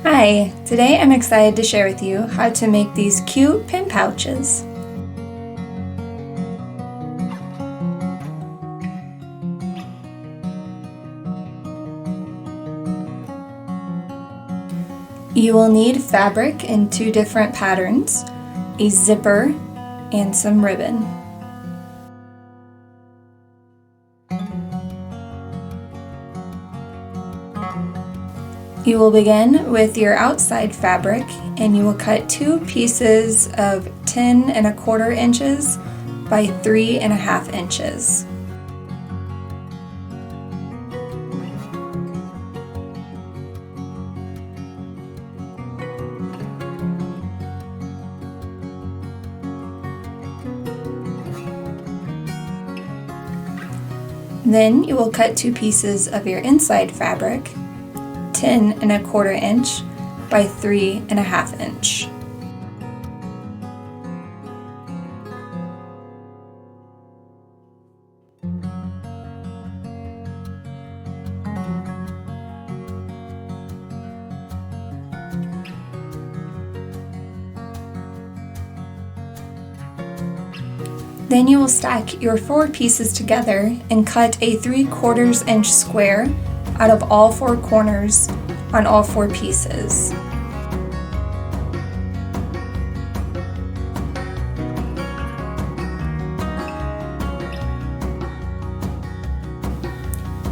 Hi, today I'm excited to share with you how to make these cute pin pouches. You will need fabric in two different patterns, a zipper, and some ribbon. You will begin with your outside fabric and you will cut two pieces of 10¼ inches by 3½ inches. Then you will cut two pieces of your inside fabric, 10¼ inch by 3½ inch. Then you will stack your 4 pieces together and cut a 3/4 inch square out of all 4 corners on all 4 pieces.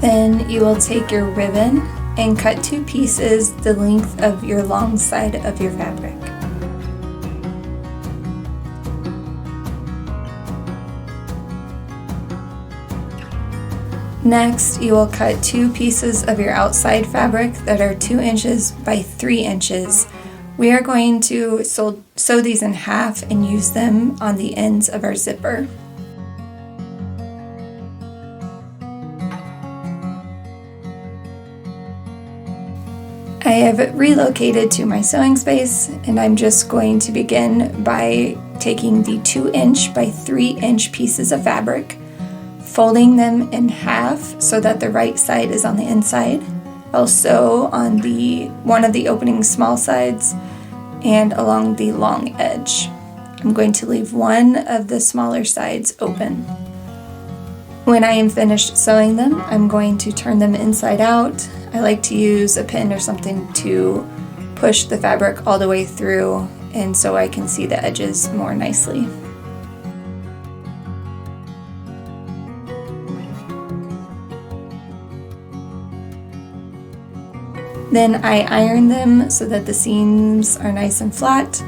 Then you will take your ribbon and cut 2 pieces the length of your long side of your fabric. Next, you will cut 2 pieces of your outside fabric that are 2 inches by 3 inches. We are going to sew these in half and use them on the ends of our zipper. I have relocated to my sewing space and I'm just going to begin by taking the 2 inch by 3 inch pieces of fabric, folding them in half so that the right side is on the inside. I'll sew on one of the opening small sides and along the long edge. I'm going to leave one of the smaller sides open. When I am finished sewing them, I'm going to turn them inside out. I like to use a pin or something to push the fabric all the way through and so I can see the edges more nicely. Then I iron them so that the seams are nice and flat.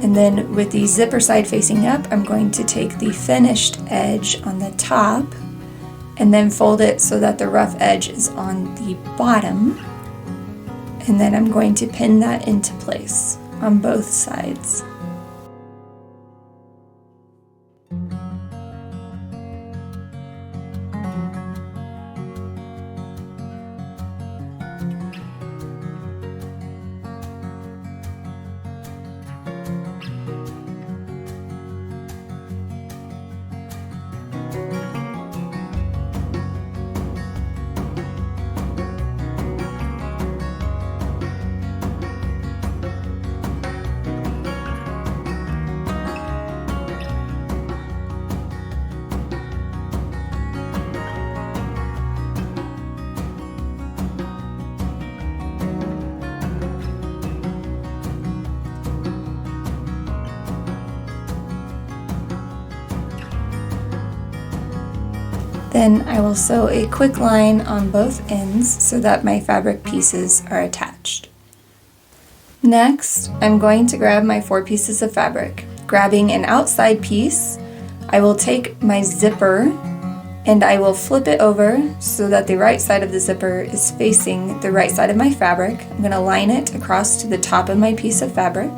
And then with the zipper side facing up, I'm going to take the finished edge on the top and then fold it so that the rough edge is on the bottom. And then I'm going to pin that into place on both sides. Then I will sew a quick line on both ends so that my fabric pieces are attached. Next, I'm going to grab my 4 pieces of fabric. Grabbing an outside piece, I will take my zipper and I will flip it over so that the right side of the zipper is facing the right side of my fabric. I'm going to line it across to the top of my piece of fabric.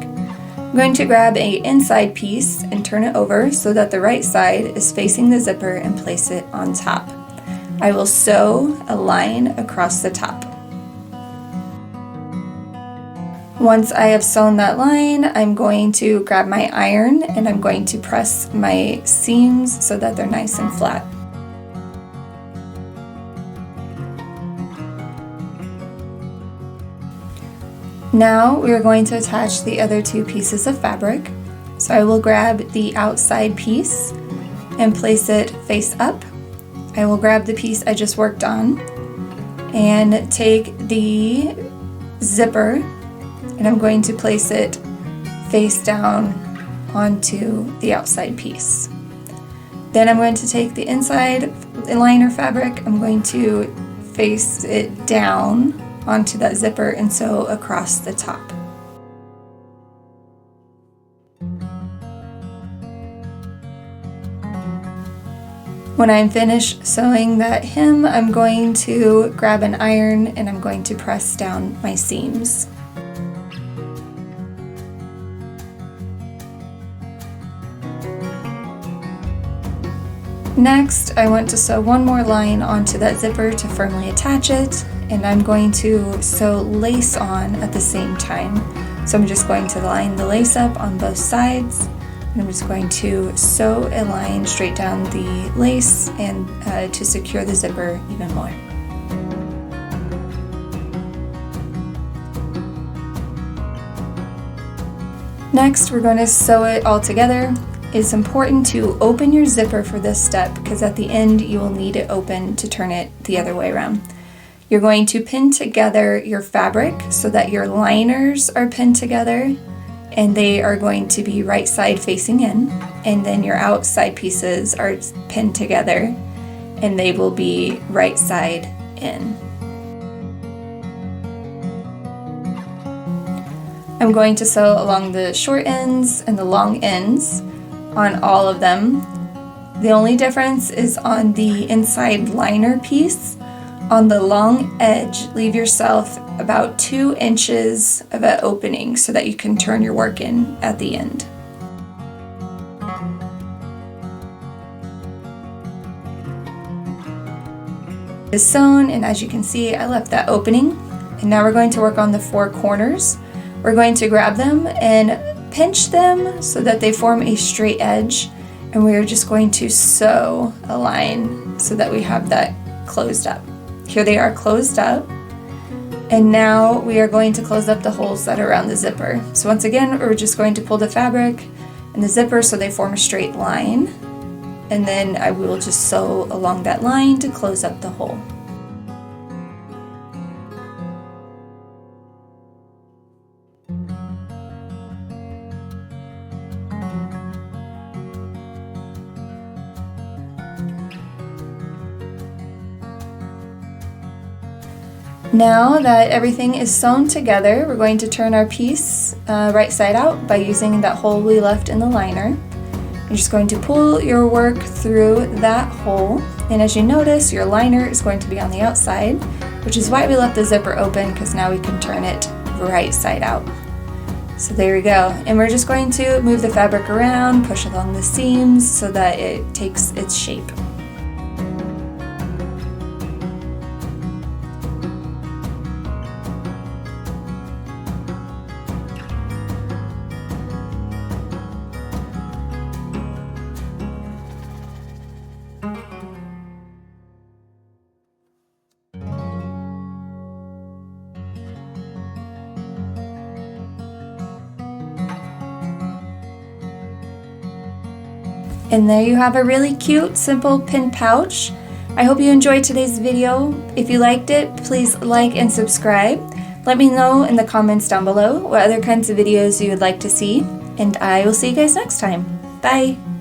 I'm going to grab an inside piece and turn it over so that the right side is facing the zipper and place it on top. I will sew a line across the top. Once I have sewn that line, I'm going to grab my iron and I'm going to press my seams so that they're nice and flat. Now we are going to attach the other two pieces of fabric. So I will grab the outside piece and place it face up. I will grab the piece I just worked on and take the zipper, and I'm going to place it face down onto the outside piece. Then I'm going to take the inside liner fabric, I'm going to face it down onto that zipper and sew across the top. When I'm finished sewing that hem, I'm going to grab an iron and I'm going to press down my seams. Next, I want to sew one more line onto that zipper to firmly attach it, and I'm going to sew lace on at the same time. So I'm just going to line the lace up on both sides, and I'm just going to sew a line straight down the lace and to secure the zipper even more. Next, we're going to sew it all together. It's important to open your zipper for this step because at the end you will need it open to turn it the other way around. You're going to pin together your fabric so that your liners are pinned together and they are going to be right side facing in, and then your outside pieces are pinned together and they will be right side in. I'm going to sew along the short ends and the long ends on all of them. The only difference is on the inside liner piece. On the long edge, leave yourself about 2 inches of an opening so that you can turn your work in at the end. It's sewn, and as you can see, I left that opening. And now we're going to work on the 4 corners. We're going to grab them and pinch them so that they form a straight edge, and we're just going to sew a line so that we have that closed up. Here they are closed up, and now we are going to close up the holes that are around the zipper. So once again, we're just going to pull the fabric and the zipper so they form a straight line, and then I will just sew along that line to close up the hole. Now that everything is sewn together, we're going to turn our piece right side out by using that hole we left in the liner. You're just going to pull your work through that hole, and as you notice, your liner is going to be on the outside, which is why we left the zipper open, because now we can turn it right side out. So there we go, and we're just going to move the fabric around, push along the seams so that it takes its shape. And there you have a really cute, simple pin pouch. I hope you enjoyed today's video. If you liked it, please like and subscribe. Let me know in the comments down below what other kinds of videos you would like to see, and I will see you guys next time. Bye!